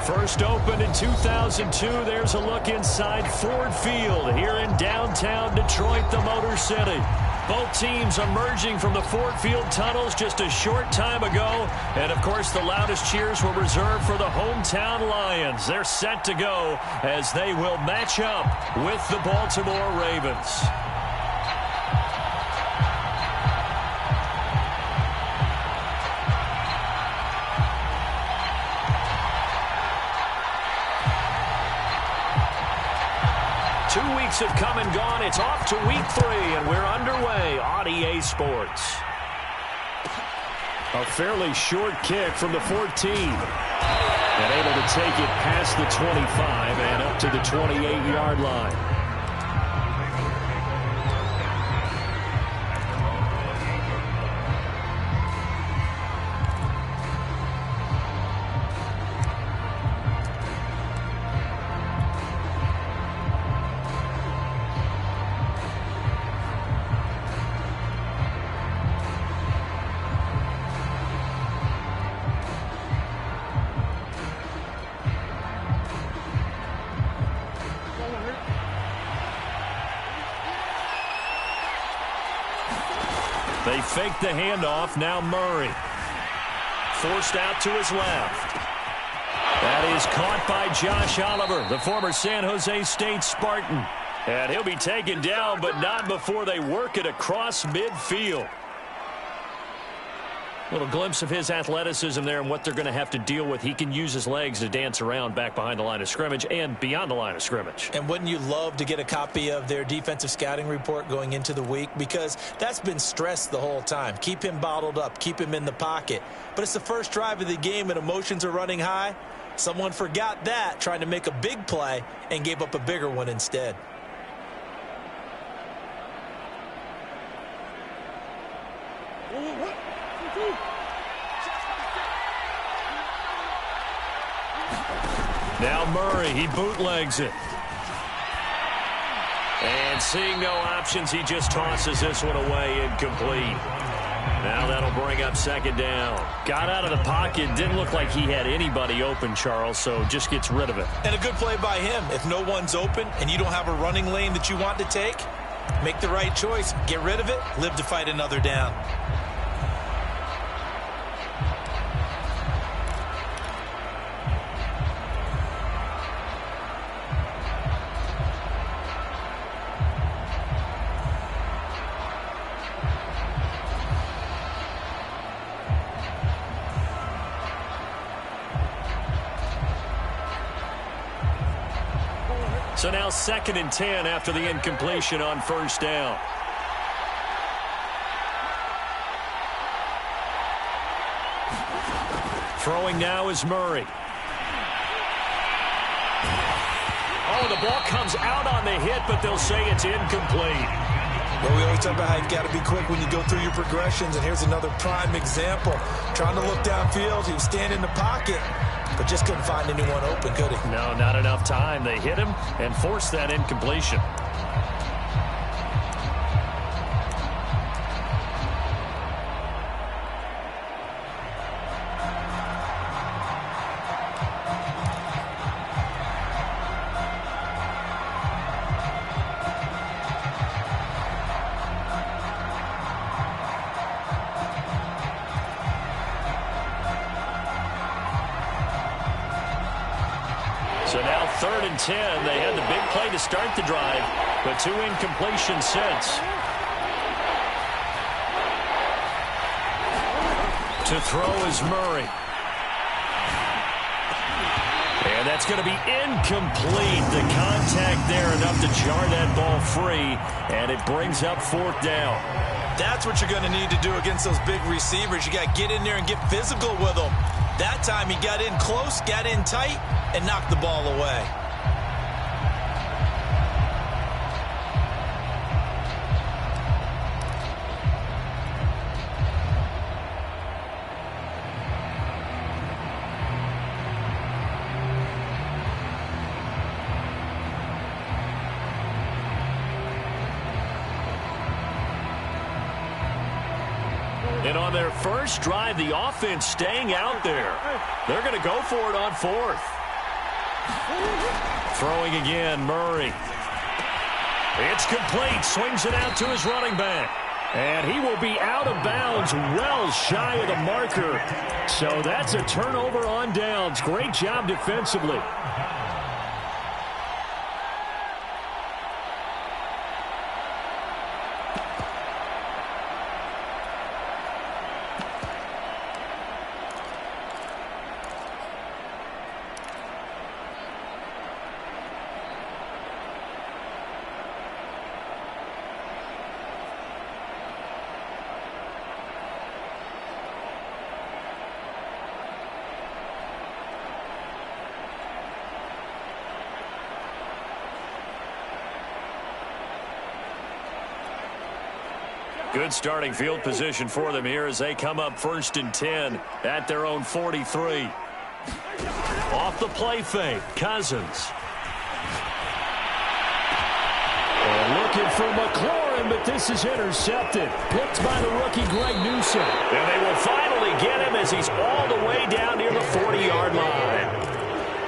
First opened in 2002. There's a look inside Ford Field here in downtown Detroit, the Motor City. Both teams emerging from the Ford Field tunnels just a short time ago. And, of course, the loudest cheers were reserved for the hometown Lions. They're set to go as they will match up with the Baltimore Ravens. Have come and gone. It's off to week 3, and we're underway on EA Sports. A fairly short kick from the 14. And able to take it past the 25 and up to the 28-yard line. They fake the handoff. Now Murray. Forced out to his left. That is caught by Josh Oliver, the former San Jose State Spartan. And he'll be taken down, but not before they work it across midfield. Little glimpse of his athleticism there and what they're going to have to deal with. He can use his legs to dance around back behind the line of scrimmage and beyond the line of scrimmage. And wouldn't you love to get a copy of their defensive scouting report going into the week? Because that's been stressed the whole time. Keep him bottled up. Keep him in the pocket. But it's the first drive of the game and emotions are running high. Someone forgot that, trying to make a big play, and gave up a bigger one instead. Now Murray, he bootlegs it. And seeing no options, he just tosses this one away, incomplete. Now that'll bring up second down. Got out of the pocket, didn't look like he had anybody open, Charles, so just gets rid of it. And a good play by him. If no one's open and you don't have a running lane that you want to take, make the right choice. Get rid of it, live to fight another down. So now 2nd and 10 after the incompletion on first down. Throwing now is Murray. Oh, the ball comes out on the hit, but they'll say it's incomplete. Well, we always talk about how you've got to be quick when you go through your progressions, and here's another prime example. Trying to look downfield, he was standing in the pocket, but just couldn't find anyone open, could he? No, not enough time. They hit him and forced that incompletion. So now 3rd and 10. They had the big play to start the drive, but 2 incompletions since. To throw is Murray. And that's going to be incomplete. The contact there enough to jar that ball free, and it brings up 4th down. That's what you're going to need to do against those big receivers. You got to get in there and get physical with them. That time he got in close, got in tight, and knocked the ball away. And on their first drive, the offense staying out there. They're going to go for it on 4th. Throwing again, Murray. It's complete. Swings it out to his running back. And he will be out of bounds, well shy of the marker. So that's a turnover on downs. Great job defensively. Good starting field position for them here as they come up 1st and 10 at their own 43. Off the play fake, Cousins. And looking for McLaurin, but this is intercepted. Picked by the rookie Greg Newsome. And they will finally get him as he's all the way down near the 40-yard line.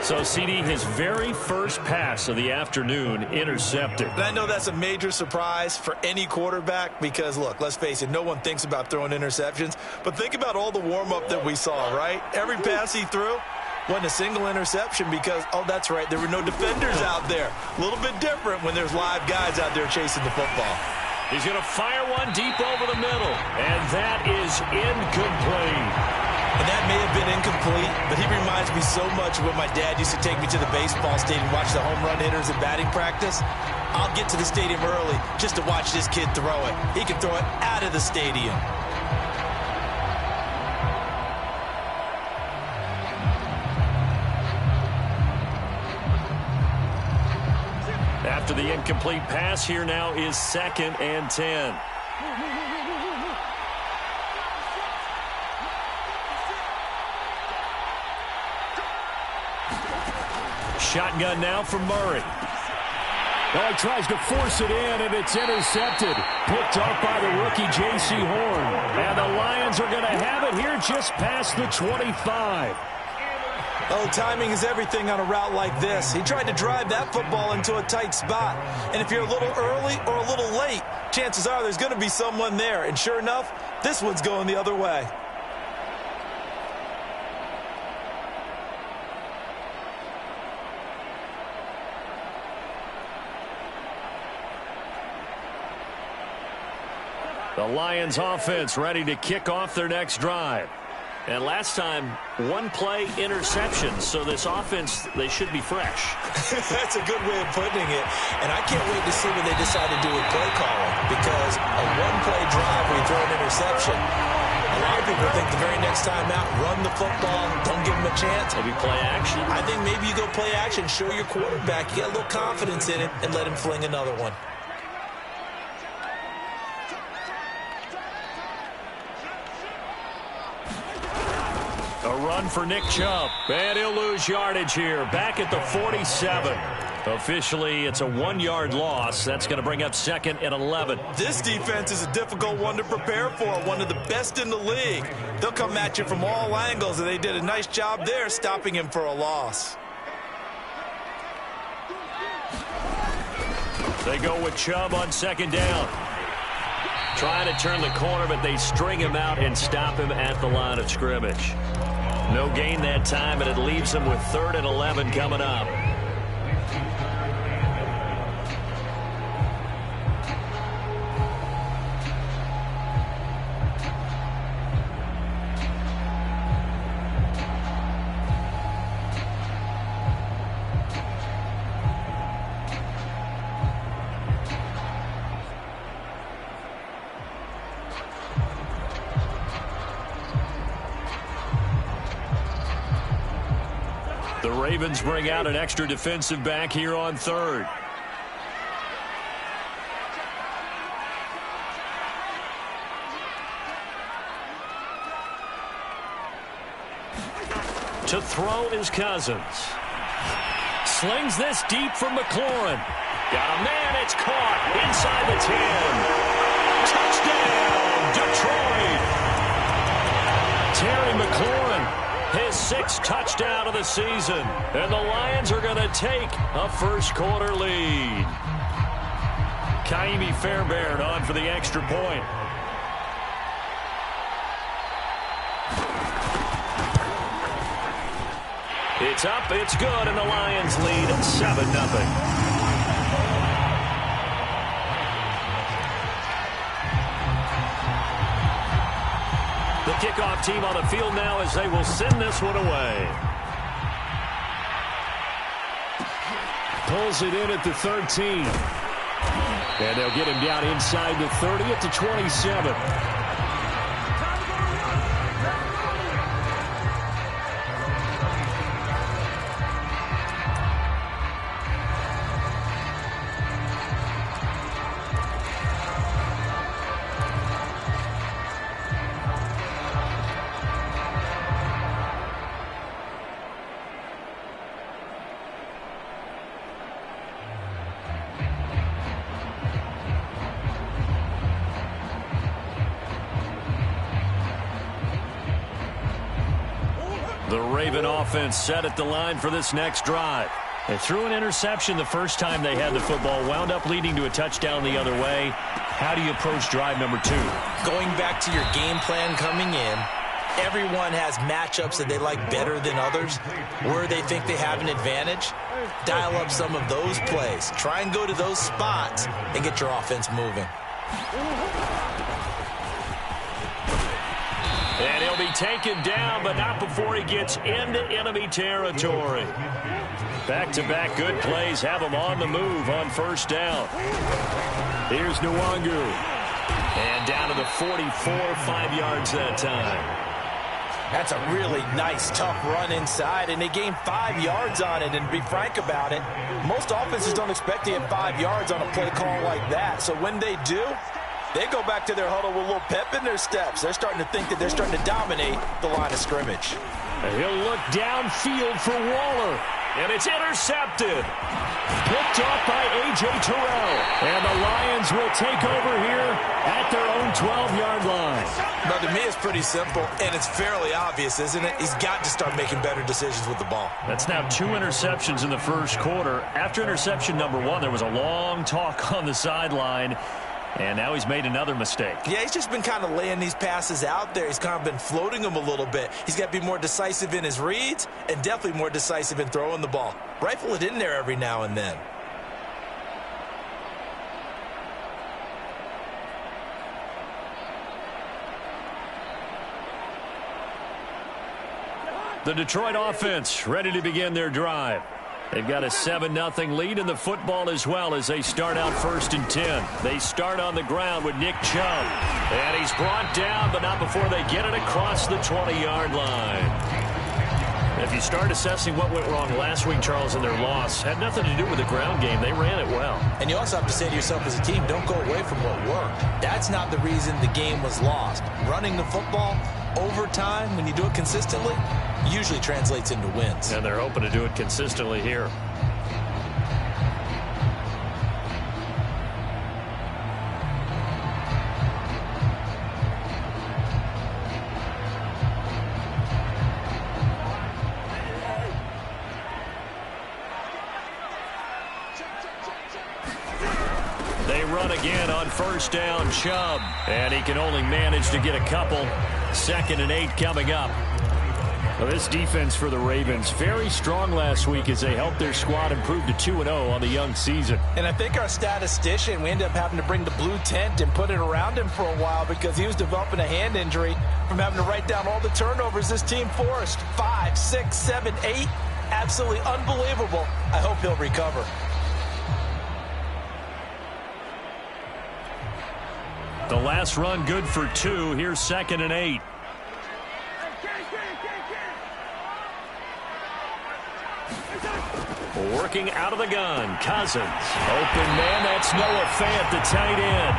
So, CD, his very first pass of the afternoon intercepted. And I know that's a major surprise for any quarterback because, look, let's face it, no one thinks about throwing interceptions. But think about all the warm-up that we saw, right? Every pass he threw wasn't a single interception because, oh, that's right, there were no defenders out there. A little bit different when there's live guys out there chasing the football. He's going to fire one deep over the middle, and that is incomplete. And that may have been incomplete, but he reminds me so much of when my dad used to take me to the baseball stadium and watch the home run hitters at batting practice. I'll get to the stadium early just to watch this kid throw it. He can throw it out of the stadium. After the incomplete pass, here now is 2nd and 10. Shotgun now from Murray. Oh, he tries to force it in, and it's intercepted. Picked off by the rookie J.C. Horn. And the Lions are going to have it here just past the 25. Oh, timing is everything on a route like this. He tried to drive that football into a tight spot. And if you're a little early or a little late, chances are there's going to be someone there. And sure enough, this one's going the other way. The Lions offense ready to kick off their next drive. And last time, one play interception. So this offense, they should be fresh. That's a good way of putting it. And I can't wait to see what they decide to do with play calling. Because a one-play drive where you throw an interception, a lot of people think the very next time out, run the football, don't give them a chance. Maybe play action. I think maybe you go play action, show your quarterback, you got a little confidence in him, and let him fling another one. A run for Nick Chubb. And he'll lose yardage here. Back at the 47. Officially, it's a 1-yard loss. That's going to bring up 2nd and 11. This defense is a difficult one to prepare for. One of the best in the league. They'll come at you from all angles, and they did a nice job there stopping him for a loss. They go with Chubb on 2nd down. Trying to turn the corner, but they string him out and stop him at the line of scrimmage. No gain that time, and it leaves them with 3rd and 11 coming up. The Ravens bring out an extra defensive back here on 3rd. To throw is Cousins. Slings this deep for McLaurin. Got a man, it's caught inside the 10. Touchdown, Detroit. Terry McLaurin, his 6th touchdown of the season. And the Lions are going to take a first-quarter lead. Ka'imi Fairbairn on for the extra point. It's up, it's good, and the Lions lead 7-0. The kickoff team on the field now as they will send this one away. Pulls it in at the 13. And they'll get him down inside the 30 at the 27. The Raven offense set at the line for this next drive. They threw an interception the first time they had the football, wound up leading to a touchdown the other way. How do you approach drive number 2? Going back to your game plan coming in, everyone has matchups that they like better than others, where they think they have an advantage. Dial up some of those plays. Try and go to those spots and get your offense moving. And he'll be taken down, but not before he gets into enemy territory. Back-to-back good plays have him on the move on first down. Here's Nwangu. And down to the 44, 5 yards that time. That's a really nice, tough run inside, and they gained 5 yards on it. And to be frank about it, most offenses don't expect to get 5 yards on a play call like that. So when they do, they go back to their huddle with a little pep in their steps. They're starting to think that they're starting to dominate the line of scrimmage. And he'll look downfield for Waller. And it's intercepted. Picked off by A.J. Terrell. And the Lions will take over here at their own 12-yard line. Now, to me, it's pretty simple, and it's fairly obvious, isn't it? He's got to start making better decisions with the ball. That's now 2 interceptions in the first quarter. After interception number 1, there was a long talk on the sideline. And now he's made another mistake. Yeah, he's just been kind of laying these passes out there. He's kind of been floating them a little bit. He's got to be more decisive in his reads and definitely more decisive in throwing the ball. Rifle it in there every now and then. The Detroit offense ready to begin their drive. They've got a 7-0 lead in the football as well as they start out 1st and 10. They start on the ground with Nick Chubb. And he's brought down, but not before they get it across the 20-yard line. If you start assessing what went wrong last week, Charles, in their loss, had nothing to do with the ground game. They ran it well. And you also have to say to yourself as a team, don't go away from what worked. That's not the reason the game was lost. Running the football over time, when you do it consistently, usually translates into wins. And they're hoping to do it consistently here. They run again on first down, Chubb. And he can only manage to get a couple. 2nd and 8 coming up. Well, this defense for the Ravens, very strong last week as they helped their squad improve to 2-0 on the young season. And I think our statistician, we ended up having to bring the blue tent and put it around him for a while because he was developing a hand injury from having to write down all the turnovers this team forced. 5, 6, 7, 8. Absolutely unbelievable. I hope he'll recover. The last run good for 2. Here's 2nd and 8. Working out of the gun, Cousins. Open man, that's Noah Fant, the tight end.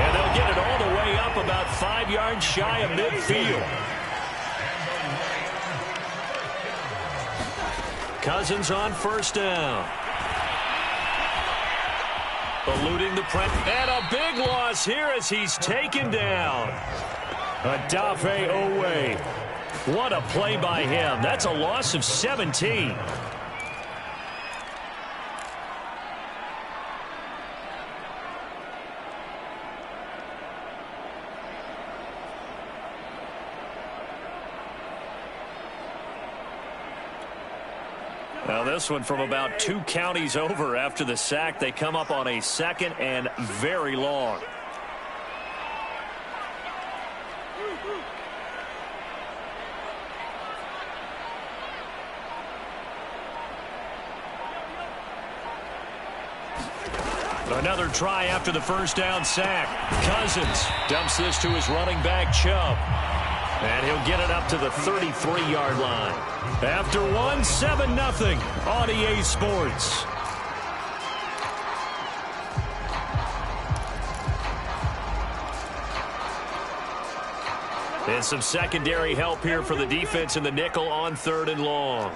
And they'll get it all the way up about 5 yards shy of midfield. Cousins on first down. Eluding the press. And a big loss here as he's taken down. Odafe Oweh. What a play by him. That's a loss of 17. Now this one from about 2 counties over after the sack. They come up on a second and very long. Another try after the first down sack. Cousins dumps this to his running back, Chubb. And he'll get it up to the 33-yard line. After 7-0 on EA Sports. And some secondary help here for the defense in the nickel on 3rd and long.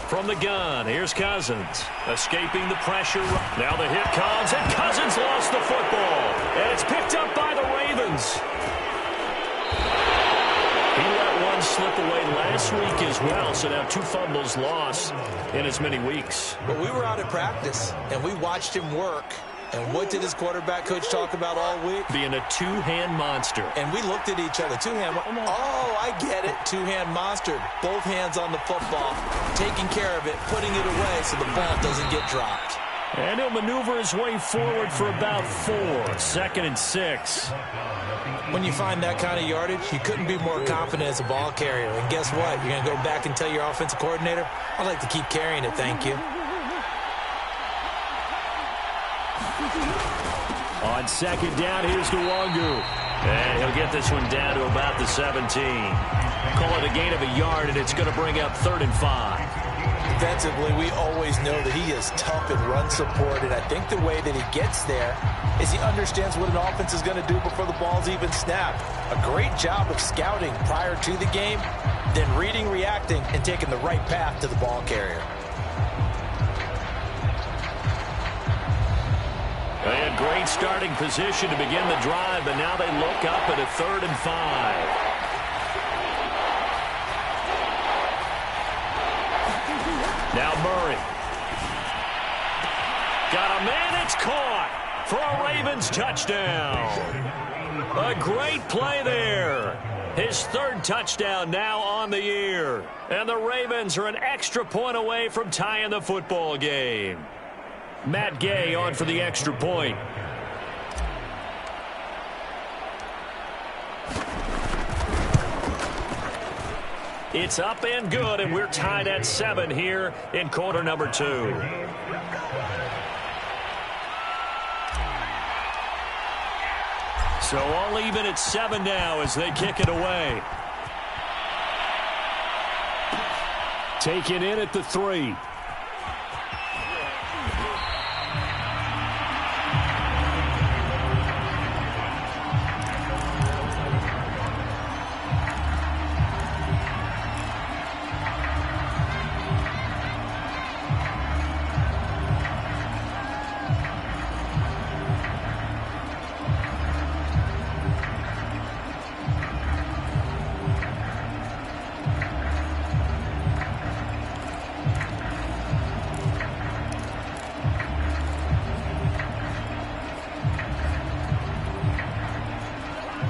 From the gun, here's Cousins. Escaping the pressure. Now the hit comes, and Cousins lost the football. And it's picked up by the Ravens. He let one slip away last week as well, so now 2 fumbles lost in as many weeks. But we were out at practice, and we watched him work. And what did his quarterback coach talk about all week? Being a two-hand monster. And we looked at each other. Two-hand. Oh, I get it. Two-hand monster. Both hands on the football. Taking care of it. Putting it away so the ball doesn't get dropped. And he'll maneuver his way forward for about 4. 2nd and 6. When you find that kind of yardage, you couldn't be more confident as a ball carrier. And guess what? You're going to go back and tell your offensive coordinator, I'd like to keep carrying it, thank you. On 2nd down, here's Nwangu. And he'll get this one down to about the 17. Call it a gain of a yard, and it's going to bring up 3rd and 5. Defensively, we always know that he is tough in run support, and I think the way that he gets there is he understands what an offense is going to do before the ball's even snapped. A great job of scouting prior to the game, then reading, reacting, and taking the right path to the ball carrier. They had great starting position to begin the drive, but now they look up at a 3rd and 5. Now Murray. Got a man, it's caught for a Ravens touchdown. A great play there. His 3rd touchdown now on the year. And the Ravens are an extra point away from tying the football game. Matt Gay on for the extra point. It's up and good, and we're tied at 7 here in quarter number 2. So all even at 7 now as they kick it away. Taken in at the 3.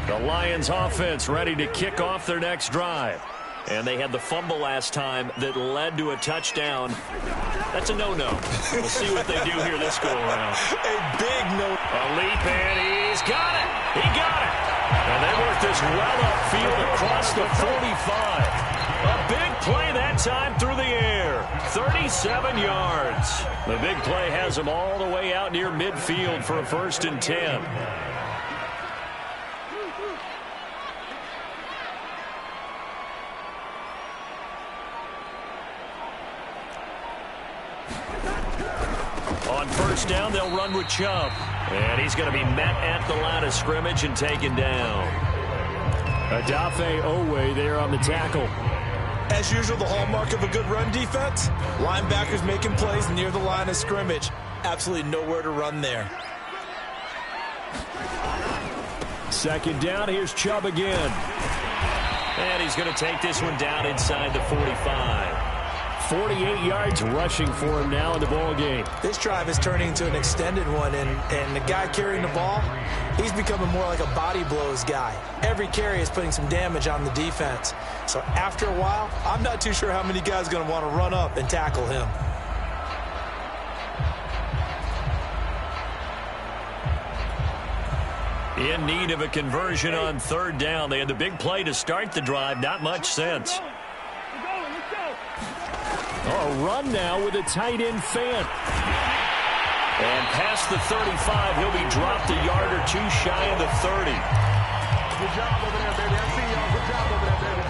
The Lions offense ready to kick off their next drive. And they had the fumble last time that led to a touchdown. That's a no-no. We'll see what they do here this go-around. A big no. A leap, and he's got it. He got it. And they work this well upfield across the 45. A big play that time through the air. 37 yards. The big play has them all the way out near midfield for a 1st and 10. On 1st down, they'll run with Chubb. And he's going to be met at the line of scrimmage and taken down. Odafe Owe there on the tackle. As usual, the hallmark of a good run defense, linebackers making plays near the line of scrimmage. Absolutely nowhere to run there. Second down, here's Chubb again. And he's going to take this one down inside the 45. 48 yards rushing for him now in the ball game. This drive is turning into an extended one, and the guy carrying the ball, he's becoming more like a body blows guy. Every carry is putting some damage on the defense. So after a while, I'm not too sure how many guys are going to want to run up and tackle him. In need of a conversion on third down. They had the big play to start the drive. Not much sense. A run now with a tight end Fant. And past the 35, he'll be dropped a yard or two shy of the 30. Good job over there, baby. I see y'all. Good job over there, baby.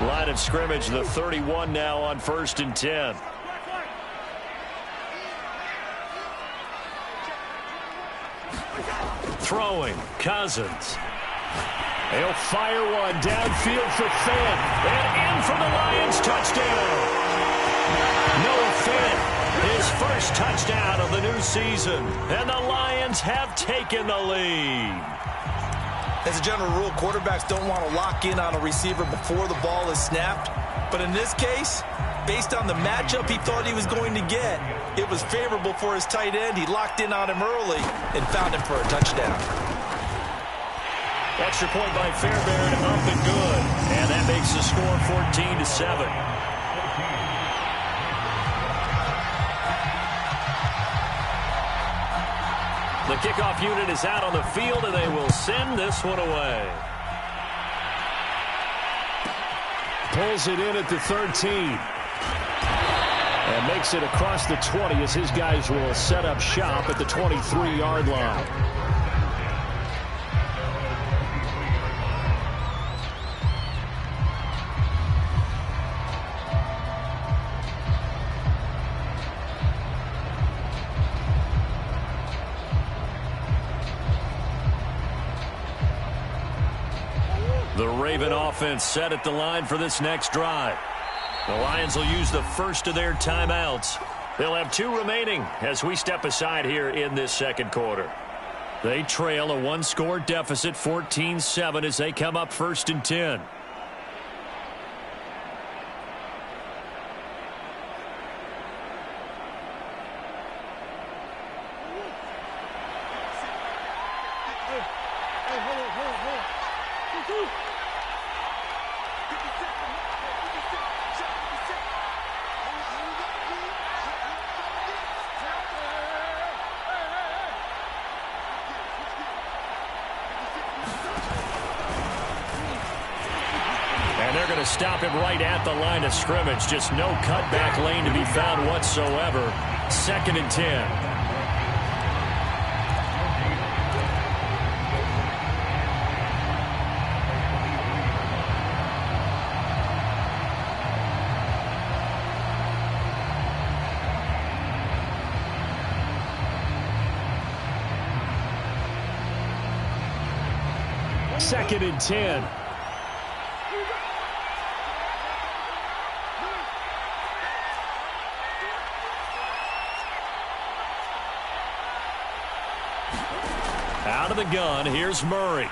Line of scrimmage, the 31 now on 1st and 10. Throwing, Cousins. He'll fire one downfield for Fant. And in for the Lions touchdown. Noah Fant, his first touchdown of the new season. And the Lions have taken the lead. As a general rule, quarterbacks don't want to lock in on a receiver before the ball is snapped. But in this case, based on the matchup he thought he was going to get, it was favorable for his tight end. He locked in on him early and found him for a touchdown. Extra point by Fairbairn, up and good. And that makes the score 14-7. The kickoff unit is out on the field, and they will send this one away. Pulls it in at the 13. And makes it across the 20 as his guys will set up shop at the 23-yard line. The Raven offense set at the line for this next drive. The Lions will use the first of their timeouts. They'll have 2 remaining as we step aside here in this second quarter. They trail a 1-score deficit, 14-7, as they come up 1st and 10. Stop him right at the line of scrimmage. Just no cutback lane to be found whatsoever. 2nd and 10. Second and 10. Out of the gun, here's Murray.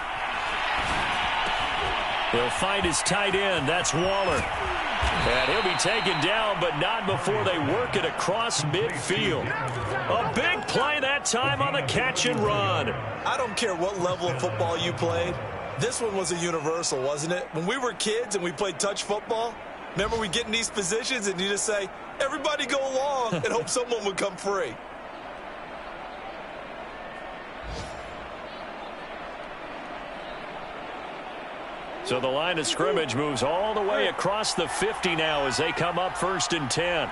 He'll find his tight end. That's Waller. And he'll be taken down, but not before they work it across midfield. A big play that time on the catch and run. I don't care what level of football you played. This one was a universal, wasn't it? When we were kids and we played touch football, remember we get in these positions and you just say, everybody go along and hope someone would come free. So the line of scrimmage moves all the way across the 50 now as they come up 1st and 10.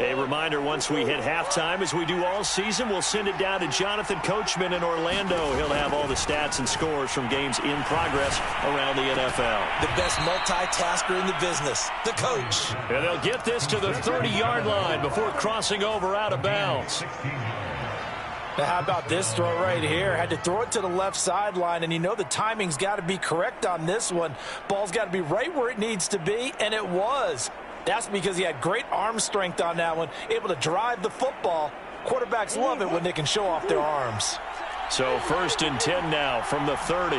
A reminder, once we hit halftime, as we do all season, we'll send it down to Jonathan Coachman in Orlando. He'll have all the stats and scores from games in progress around the NFL. The best multitasker in the business, the coach. And they'll get this to the 30-yard line before crossing over out of bounds. Now, how about this throw right here? Had to throw it to the left sideline, and you know the timing's got to be correct on this one. Ball's got to be right where it needs to be, and it was. That's because he had great arm strength on that one, able to drive the football. Quarterbacks love it when they can show off their arms. So 1st and 10 now from the 30.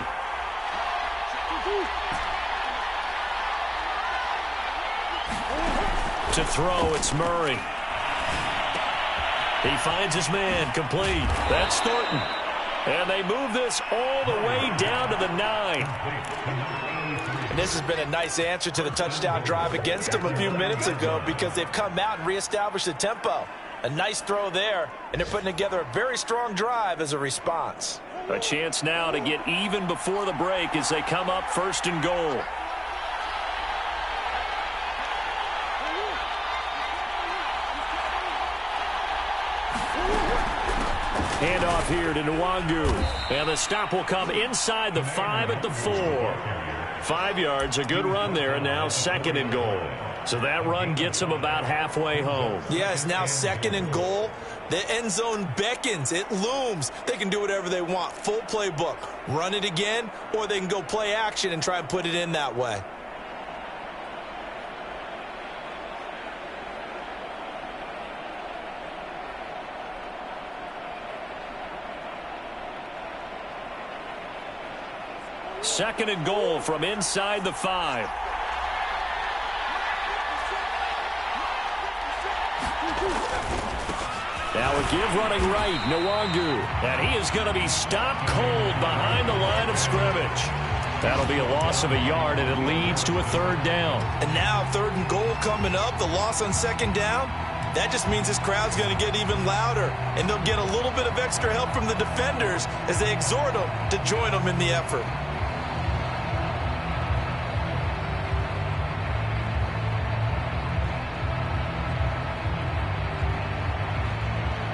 To throw, it's Murray. He finds his man, complete. That's Thornton. And they move this all the way down to the 9. And this has been a nice answer to the touchdown drive against them a few minutes ago because they've come out and reestablished the tempo. A nice throw there, and they're putting together a very strong drive as a response. A chance now to get even before the break as they come up 1st and goal. Handoff here to Nwangu. And the stop will come inside the 5 at the 4. 5 yards, a good run there, and now 2nd and goal. So that run gets them about halfway home. Yeah, it's now 2nd and goal. The end zone beckons. It looms. They can do whatever they want. Full playbook. Run it again, or they can go play action and try and put it in that way. Second and goal from inside the 5. Now a give running right, Nwangu. And he is going to be stopped cold behind the line of scrimmage. That'll be a loss of a yard, and it leads to a 3rd down. And now 3rd and goal coming up, the loss on 2nd down. That just means this crowd's going to get even louder, and they'll get a little bit of extra help from the defenders as they exhort them to join them in the effort.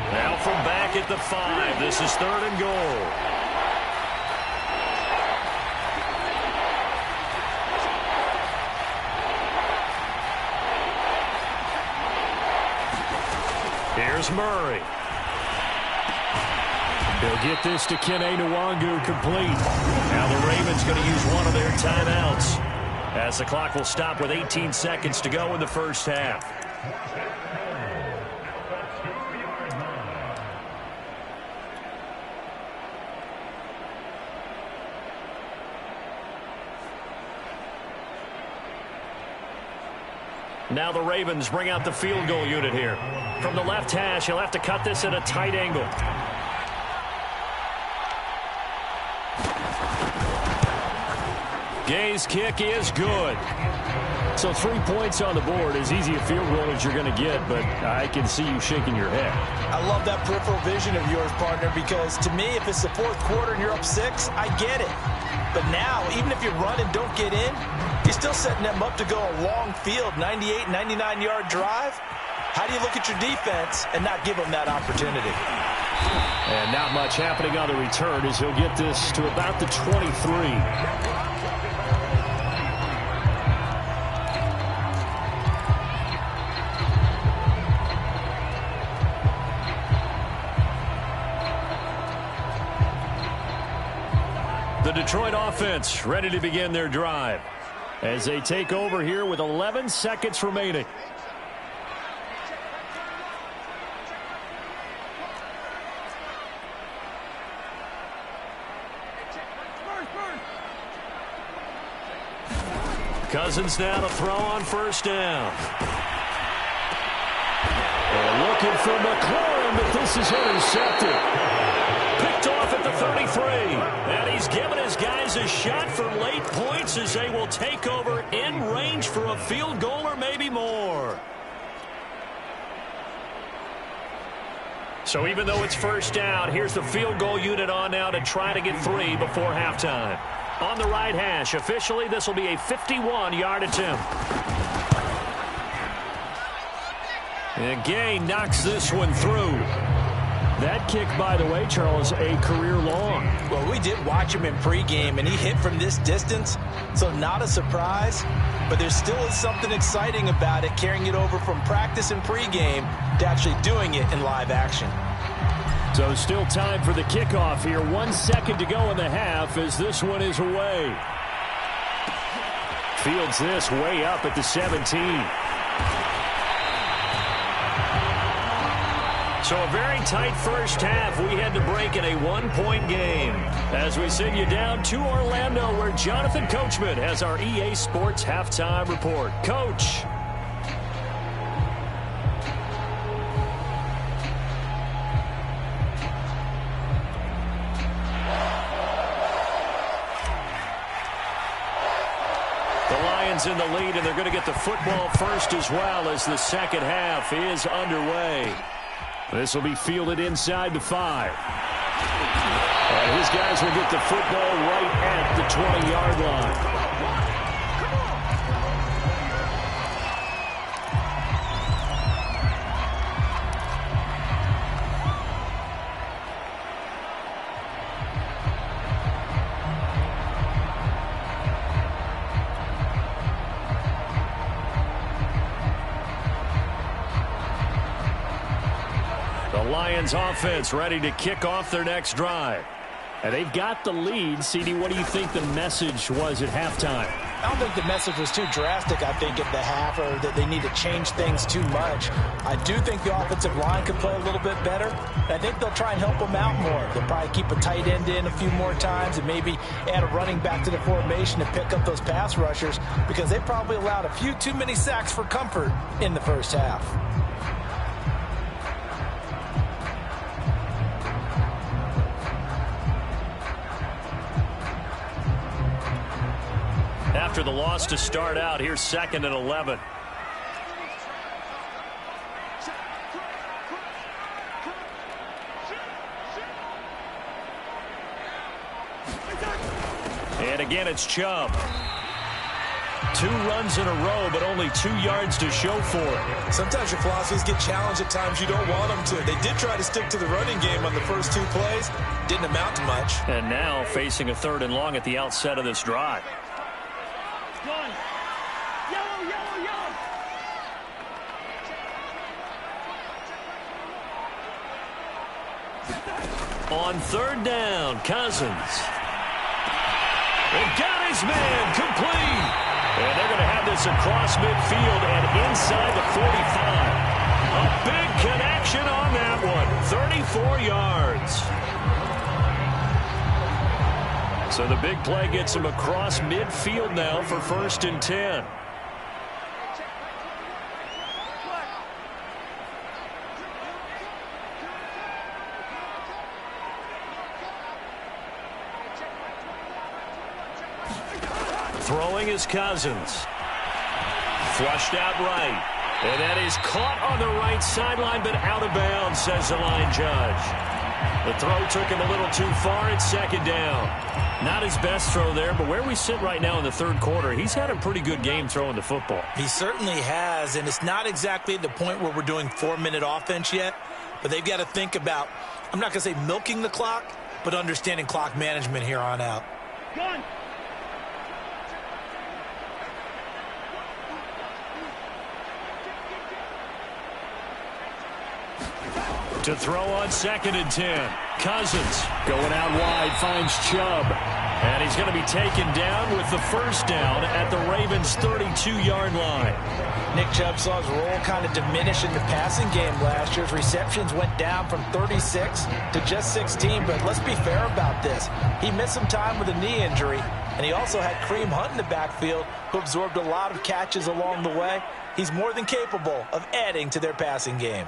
Now from back at the 5, this is 3rd and goal. Here's Murray. He'll get this to Kene Nwangu complete. Now the Ravens going to use one of their timeouts as the clock will stop with 18 seconds to go in the 1st half. Now the Ravens bring out the field goal unit here. From the left hash, he'll have to cut this at a tight angle. Gay's kick is good. So 3 points on the board, as easy a field goal as you're going to get, but I can see you shaking your head. I love that peripheral vision of yours, partner, because to me, if it's the 4th quarter and you're up 6, I get it. But now, even if you run and don't get in, you're still setting them up to go a long field, 98, 99-yard drive. How do you look at your defense and not give them that opportunity? And not much happening on the return as he'll get this to about the 23. The Detroit offense ready to begin their drive as they take over here with 11 seconds remaining. Cousins now to throw on 1st down. They're looking for McLaurin, but this is intercepted. Picked off at the 33. And he's given his guys a shot for late points as they will take over in range for a field goal or maybe more. So even though it's 1st down, here's the field goal unit on now to try to get 3 before halftime. On the right hash, officially this will be a 51-yard attempt. And Gay knocks this one through. That kick, by the way, Charles, a career long. Well, we did watch him in pregame, and he hit from this distance, so not a surprise. But there still is something exciting about it, carrying it over from practice and pregame to actually doing it in live action. So still time for the kickoff here. 1 second to go in the half as this one is away. Fields this way up at the 17. So a very tight first half. We had to break in a one-point game. As we send you down to Orlando, where Jonathan Coachman has our EA Sports halftime report. Coach. The Lions in the lead, and they're going to get the football first as well as the second half is underway. This will be fielded inside the 5. And his guys will get the football right at the 20-yard line. Lions offense ready to kick off their next drive. And they've got the lead. CD, what do you think the message was at halftime? I don't think the message was too drastic, I think, at the half, or that they need to change things too much. I do think the offensive line could play a little bit better. I think they'll try and help them out more. They'll probably keep a tight end in a few more times and maybe add a running back to the formation to pick up those pass rushers, because they probably allowed a few too many sacks for comfort in the first half. After the loss to start out, here's 2nd and 11. And again, it's Chubb. 2 runs in a row, but only 2 yards to show for it. Sometimes your philosophies get challenged at times you don't want them to. They did try to stick to the running game on the first 2 plays. Didn't amount to much. And now facing a 3rd and long at the outset of this drive. On 3rd down, Cousins. And got his man complete. And they're going to have this across midfield and inside the 45. A big connection on that one. 34 yards. So the big play gets him across midfield now for 1st and 10. Throwing is Cousins. Flushed out right. And that is caught on the right sideline, but out of bounds, says the line judge. The throw took him a little too far. It's 2nd down. Not his best throw there, but where we sit right now in the 3rd quarter, he's had a pretty good game throwing the football. He certainly has, and it's not exactly the point where we're doing 4-minute offense yet, but they've got to think about, I'm not going to say milking the clock, but understanding clock management here on out. Gun. To throw on 2nd and 10. Cousins going out wide, finds Chubb. And he's going to be taken down with the 1st down at the Ravens' 32-yard line. Nick Chubb saw his role kind of diminish in the passing game last year. His receptions went down from 36 to just 16, but let's be fair about this. He missed some time with a knee injury, and he also had Kareem Hunt in the backfield, who absorbed a lot of catches along the way. He's more than capable of adding to their passing game.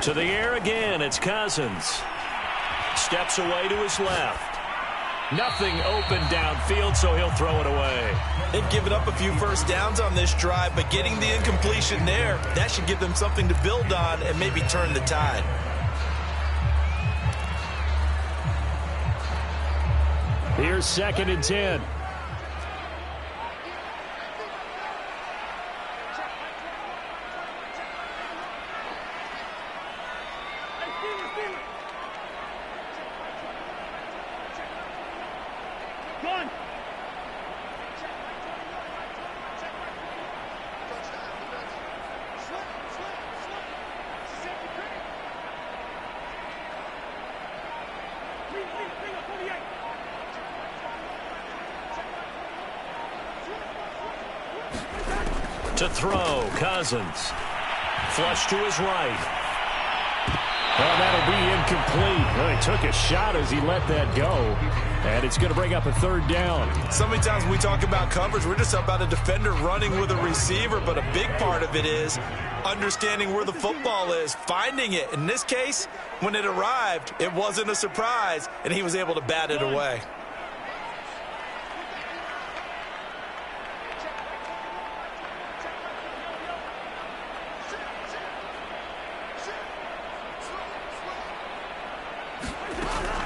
To the air again, it's Cousins. Steps away to his left. Nothing open downfield, so he'll throw it away. They've given up a few 1st downs on this drive, but getting the incompletion there, that should give them something to build on and maybe turn the tide. Here's 2nd and 10. To throw, Cousins. Flush to his right. Well, that'll be incomplete. Well, he took a shot as he let that go. And it's going to bring up a 3rd down. So many times when we talk about coverage, we're just about a defender running with a receiver, but a big part of it is understanding where the football is, finding it. In this case, when it arrived, it wasn't a surprise, and he was able to bat it away.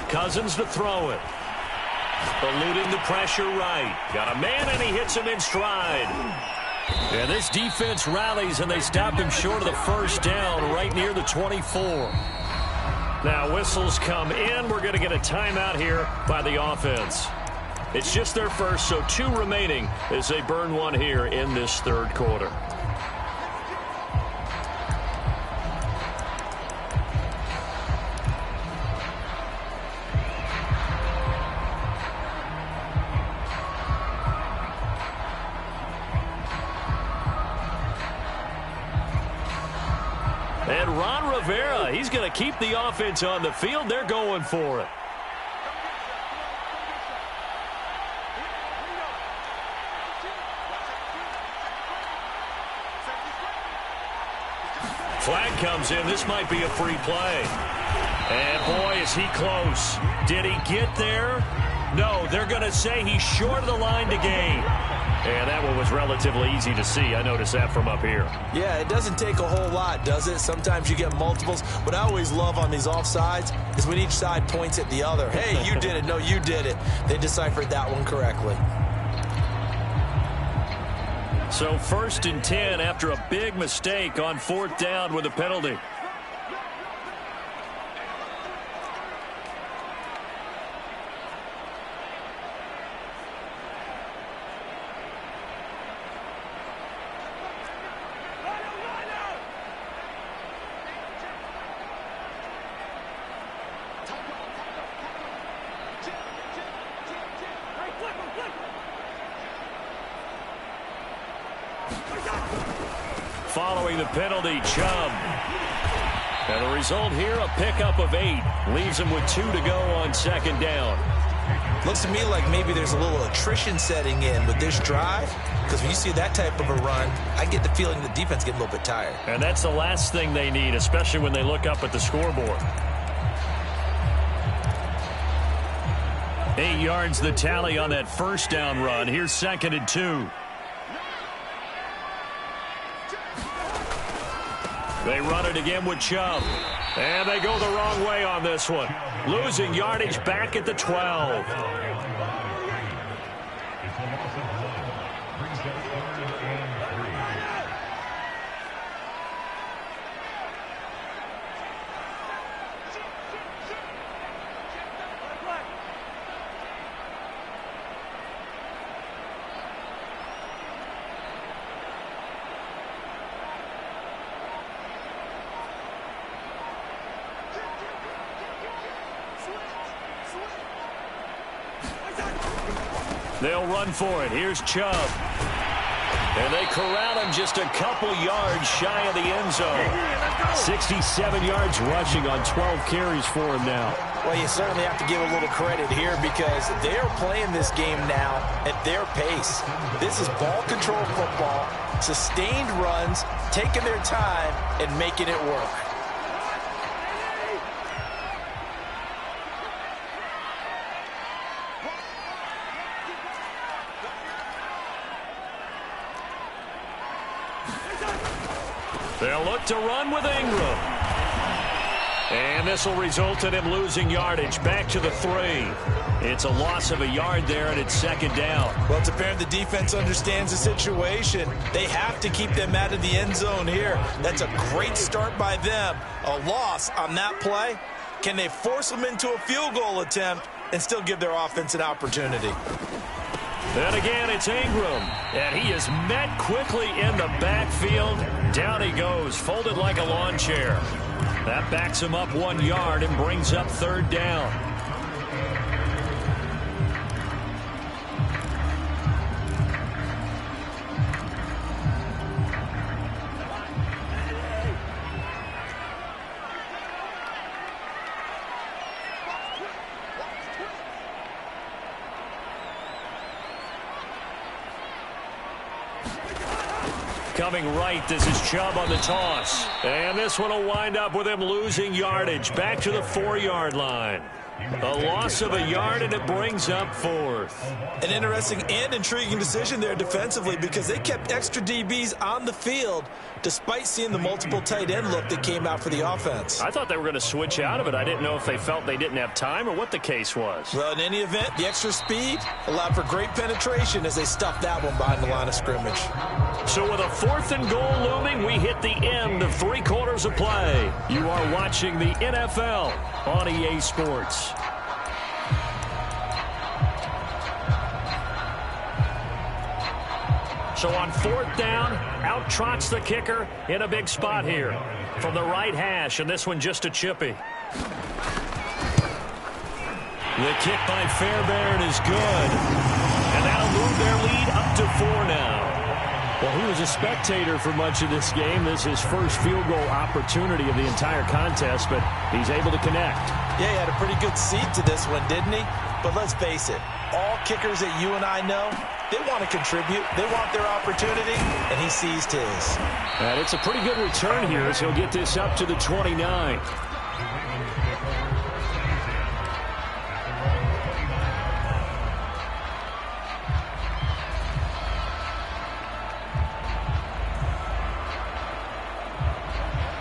Cousins to throw it. Eluding the pressure right. Got a man, and he hits him in stride. And this defense rallies, and they stopped him short of the 1st down right near the 24. Now whistles come in. We're going to get a timeout here by the offense. It's just their first, so 2 remaining as they burn one here in this 3rd quarter. And Ron Rivera, he's going to keep the offense on the field. They're going for it. Flag comes in. This might be a free play. And boy, is he close. Did he get there? No, they're going to say he's short of the line to gain. And that one was relatively easy to see. I noticed that from up here. Yeah, it doesn't take a whole lot, does it? Sometimes you get multiples. What I always love on these offsides is when each side points at the other. Hey, you did it. No, you did it. They deciphered that one correctly. So 1st and 10 after a big mistake on 4th down with a penalty. Following the penalty, Chubb. And the result here, a pickup of 8. Leaves him with 2 to go on 2nd down. Looks to me like maybe there's a little attrition setting in with this drive, because when you see that type of a run, I get the feeling the defense get a little bit tired. And that's the last thing they need, especially when they look up at the scoreboard. 8 yards the tally on that 1st down run. Here's 2nd and 2. They run it again with Chubb. And they go the wrong way on this one. Losing yardage back at the 12. They'll run for it. Here's Chubb. And they corral him just a couple yards shy of the end zone. 67 yards rushing on 12 carries for him now. Well, you certainly have to give a little credit here because they're playing this game now at their pace. This is ball control football, sustained runs, taking their time, and making it work. They'll look to run with Ingram. And this will result in him losing yardage back to the 3. It's a loss of a yard there, and it's second down. Well, it's apparent the defense understands the situation. They have to keep them out of the end zone here. That's a great start by them. A loss on that play. Can they force them into a field goal attempt and still give their offense an opportunity? And again, it's Ingram, and he is met quickly in the backfield. Down he goes, folded like a lawn chair. That backs him up 1 yard and brings up third down. Coming right, this is Chubb on the toss. And this one will wind up with him losing yardage. Back to the 4-yard line. A loss of a yard, and it brings up fourth. An interesting and intriguing decision there defensively because they kept extra DBs on the field despite seeing the multiple tight end look that came out for the offense. I thought they were going to switch out of it. I didn't know if they felt they didn't have time or what the case was. Well, in any event, the extra speed allowed for great penetration as they stuffed that one behind the line of scrimmage. So with a 4th and goal looming, we hit the end of 3 quarters of play. You are watching the NFL on EA Sports. So on 4th down, out trots the kicker in a big spot here from the right hash, and this one just a chippy. The kick by Fairbairn is good, and that'll move their lead up to 4 now. Well, he was a spectator for much of this game. This is his first field goal opportunity of the entire contest, but he's able to connect. Yeah, he had a pretty good seat to this one, didn't he? But let's face it, all kickers that you and I know, they want to contribute. They want their opportunity, and he seized his. And it's a pretty good return here as he'll get this up to the 29.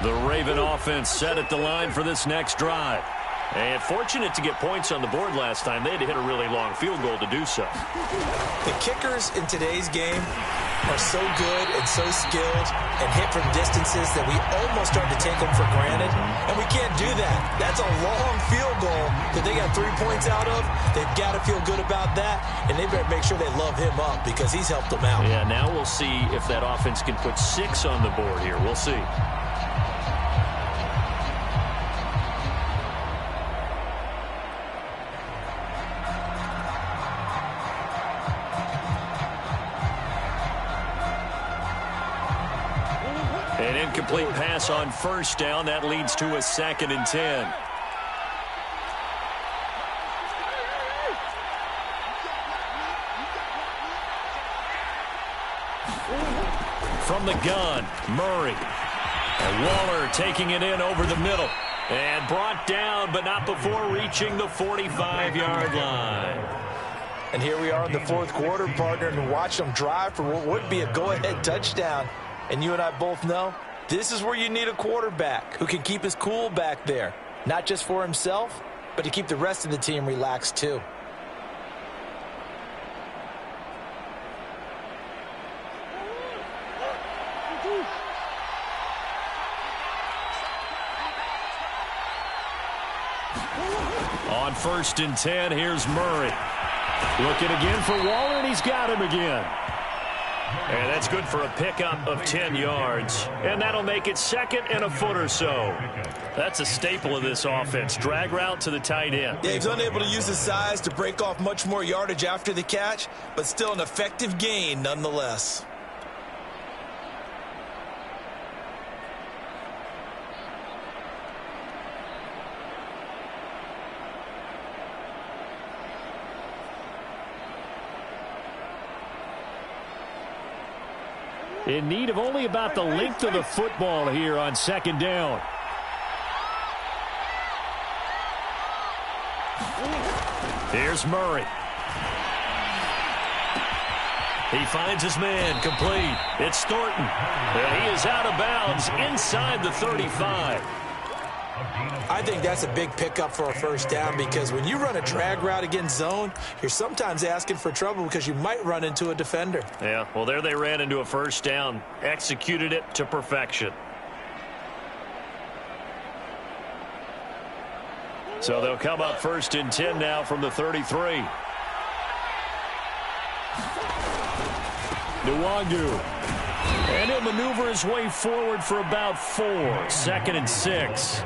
The Raven offense set at the line for this next drive. And fortunate to get points on the board last time. They had to hit a really long field goal to do so. The kickers in today's game are so good and so skilled and hit from distances that we almost start to take them for granted. And we can't do that. That's a long field goal that they got 3 points out of. They've got to feel good about that. And they better make sure they love him up because he's helped them out. Yeah, now we'll see if that offense can put 6 on the board here. We'll see. An incomplete pass on 1st down. That leads to a 2nd and 10. From the gun, Murray. And Waller taking it in over the middle. And brought down, but not before reaching the 45-yard line. And here we are in the 4th quarter, partner, and watch them drive for what would be a go-ahead touchdown. And you and I both know this is where you need a quarterback who can keep his cool back there. Not just for himself, but to keep the rest of the team relaxed too. On 1st and 10, here's Murray. Looking again for Waller, and he's got him again. And that's good for a pickup of 10 yards. And that'll make it 2nd and a foot or so. That's a staple of this offense. Drag route to the tight end. Yeah, he's unable to use his size to break off much more yardage after the catch, but still an effective gain nonetheless. In need of only about the length of the football here on 2nd down. Here's Murray. He finds his man, complete. It's Thornton. And he is out of bounds inside the 35. I think that's a big pickup for a first down because when you run a drag route against zone, you're sometimes asking for trouble because you might run into a defender. Yeah, well, there they ran into a first down, executed it to perfection. So they'll come up 1st and 10 now from the 33. Nwangu. And he'll maneuver his way forward for about 4. 2nd and 6.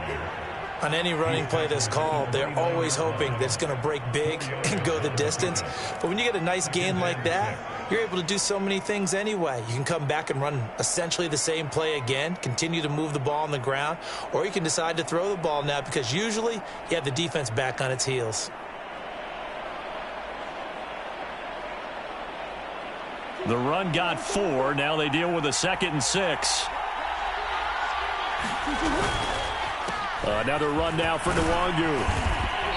On any running play that's called, they're always hoping that it's going to break big and go the distance. But when you get a nice gain like that, you're able to do so many things anyway. You can come back and run essentially the same play again, continue to move the ball on the ground, or you can decide to throw the ball now because usually you have the defense back on its heels. The run got 4. Now they deal with a 2nd and 6. Another run now for Nwangu.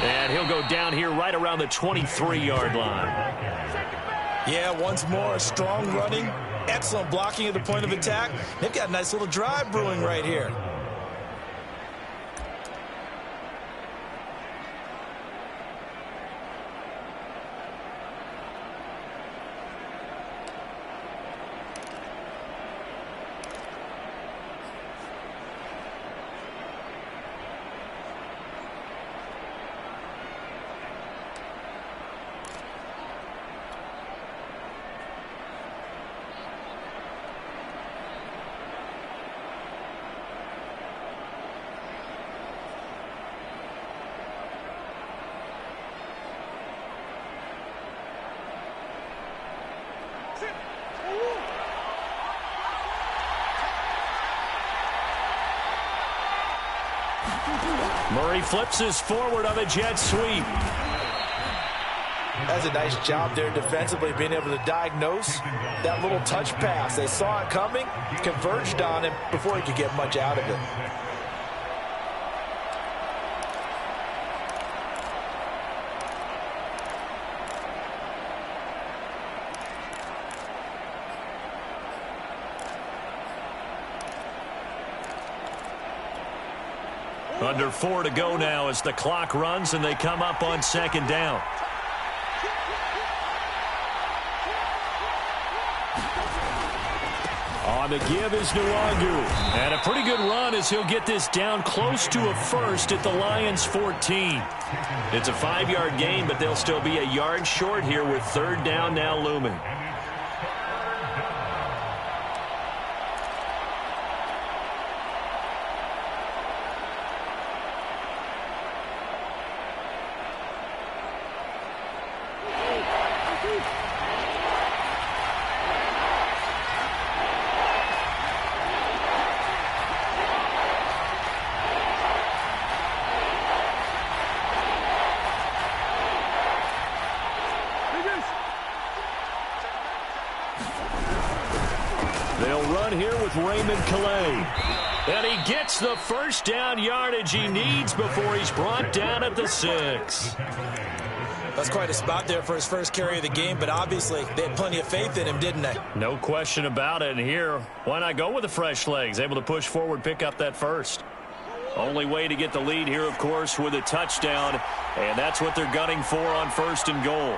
And he'll go down here right around the 23-yard line. Yeah, once more, strong running, excellent blocking at the point of attack. They've got a nice little drive brewing right here. Murray flips his forward on a jet sweep. That's a nice job there defensively, being able to diagnose that little touch pass. They saw it coming, converged on him before he could get much out of it. Under 4 to go now as the clock runs and they come up on 2nd down. On the give is Nwangu. And a pretty good run as he'll get this down close to a first at the Lions' 14. It's a 5-yard gain, but they'll still be a yard short here with 3rd down now looming. They'll run here with Raymond Calais. And he gets the first down yardage he needs before he's brought down at the 6. That's quite a spot there for his first carry of the game, but obviously they had plenty of faith in him, didn't they? No question about it. And here, why not go with the fresh legs? Able to push forward, pick up that first. Only way to get the lead here, of course, with a touchdown. And that's what they're gunning for on 1st and goal.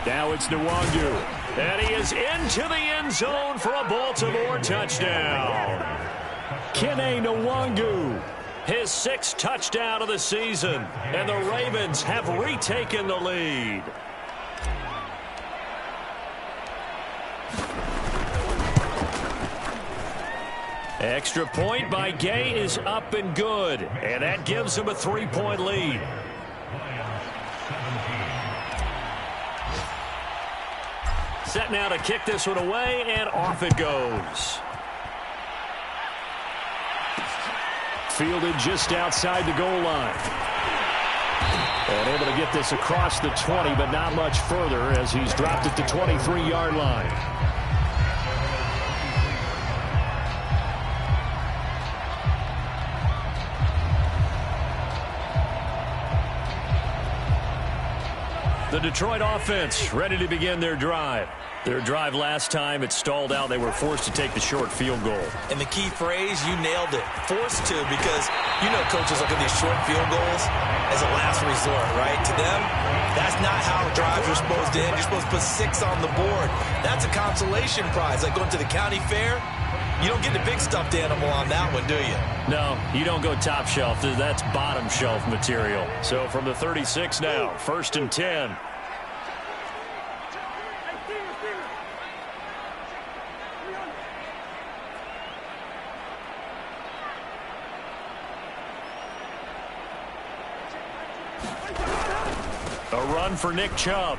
Now it's Nwangu. And he is into the end zone for a Baltimore touchdown. Kene Nwangu, his 6th touchdown of the season. And the Ravens have retaken the lead. Extra point by Gay is up and good. And that gives him a 3-point lead. Set now to kick this one away, and off it goes. Fielded just outside the goal line. And able to get this across the 20, but not much further as he's dropped it to 23-yard line. The The Detroit offense ready to begin their drive. Their drive last time, it stalled out. They were forced to take the short field goal. And the key phrase, you nailed it, forced to, because you know coaches look at these short field goals as a last resort, right? To them, that's not how drives are supposed to end. You're supposed to put 6 on the board. That's a consolation prize. Like going to the county fair, you don't get the big stuffed animal on that one, do you? No, you don't go top shelf. That's bottom shelf material. So from the 36 now, 1st and 10. A run for Nick Chubb.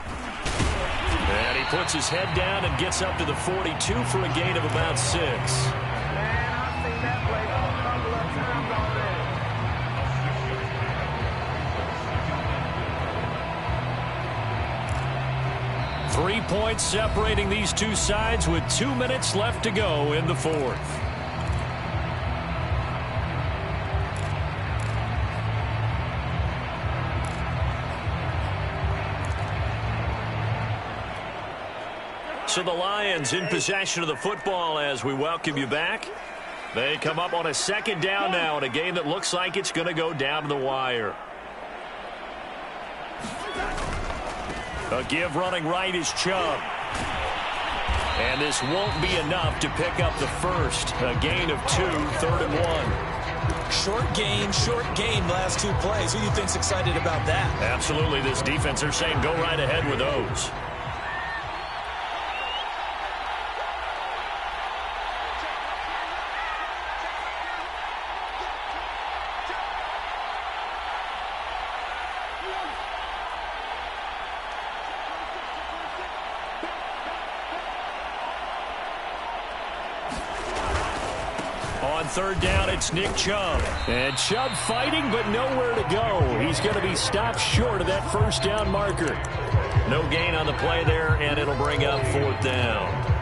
And he puts his head down and gets up to the 42 for a gain of about 6. Man, I've seen that play a couple of times already. 3 points separating these two sides with 2 minutes left to go in the 4th. So the Lions in possession of the football as we welcome you back. They come up on a 2nd down now in a game that looks like it's going to go down to the wire. A give running right is Chubb. And this won't be enough to pick up the first. A gain of 2, 3rd and 1. Short game, last 2 plays. Who do you think's excited about that? Absolutely. This defense, they're saying go right ahead with those. On 3rd down, it's Nick Chubb. And Chubb fighting, but nowhere to go. He's going to be stopped short of that 1st down marker. No gain on the play there, and it'll bring up 4th down.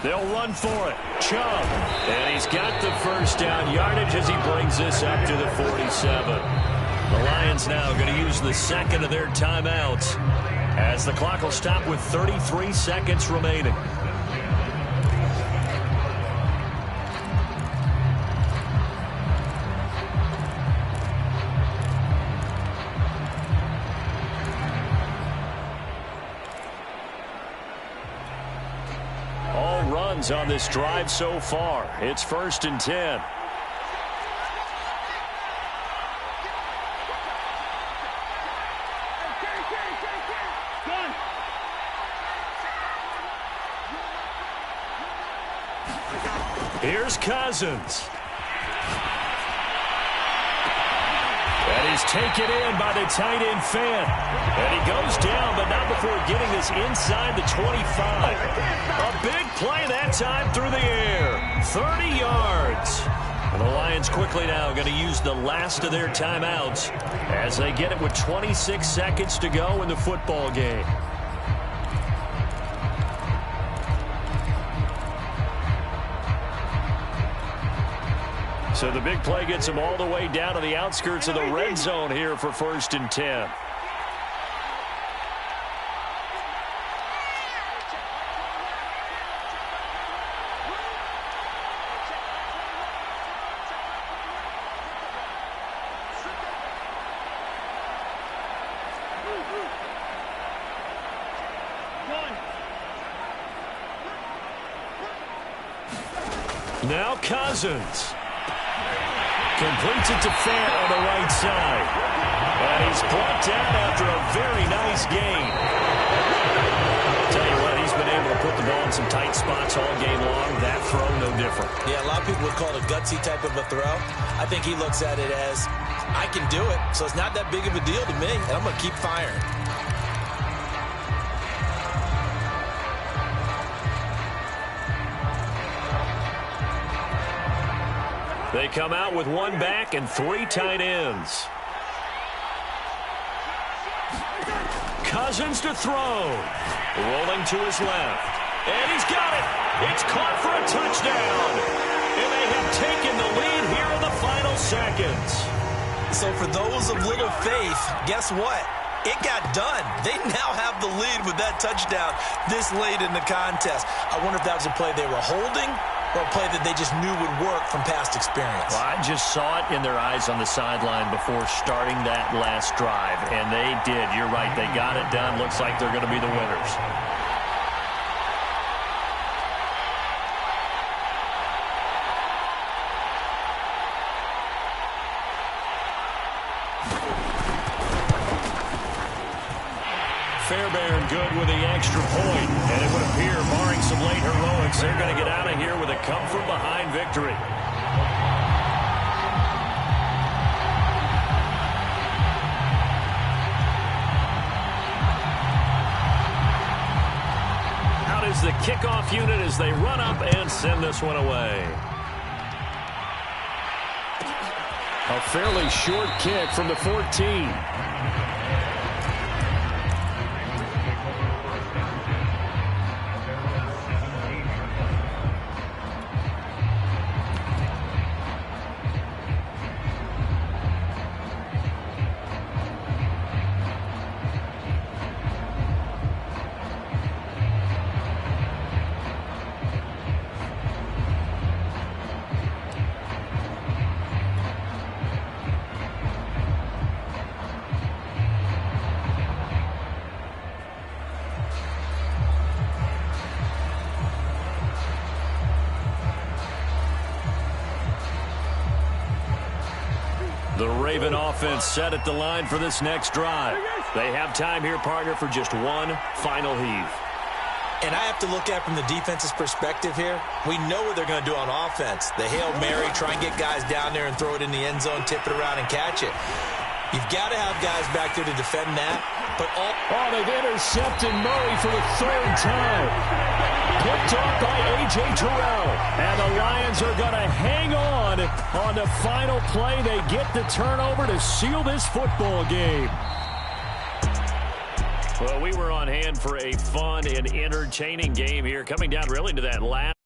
They'll run for it. Chubb. And he's got the 1st down yardage as he brings this up to the 47. The Lions now going to use the 2nd of their timeouts as the clock will stop with 33 seconds remaining. On this drive so far. It's 1st and 10. Here's Cousins. And he's taken in by the tight end Fant. And he goes down, but not before getting this inside the 25. A big play that time through the air. 30 yards. And the Lions quickly now going to use the last of their timeouts as they get it with 26 seconds to go in the football game. So the big play gets them all the way down to the outskirts of the red zone here for 1st and 10. Now Cousins. Completes it to Fant on the right side. And he's brought down after a very nice gain. Tell you what, he's been put the ball in some tight spots all game long. That throw, no different. Yeah, a lot of people would call it a gutsy type of a throw. I think he looks at it as, I can do it, so it's not that big of a deal to me, and I'm going to keep firing. They come out with one back and 3 tight ends. Cousins to throw. Rolling to his left. And he's got it. It's caught for a touchdown. And they have taken the lead here in the final seconds. So for those of little faith, guess what? It got done. They now have the lead with that touchdown this late in the contest. I wonder if that was a play they were holding or a play that they just knew would work from past experience. Well, I just saw it in their eyes on the sideline before starting that last drive, and they did. You're right. They got it done. Looks like they're going to be the winners. Fairbairn good with the extra point, and it would appear, barring some late heroics, they're going to get out of here with a come-from-behind victory. Out is the kickoff unit as they run up and send this one away. A fairly short kick from the 14. The Raven offense set at the line for this next drive. They have time here, partner, for just one final heave. And I have to look at it from the defense's perspective here. We know what they're going to do on offense. The Hail Mary, try and get guys down there and throw it in the end zone, tip it around and catch it. You've got to have guys back there to defend that. But they've intercepted Murray for the 3rd time. Picked off by A.J. Terrell. And the Lions are going to hang on the final play. They get the turnover to seal this football game. Well, we were on hand for a fun and entertaining game here, coming down really to that last.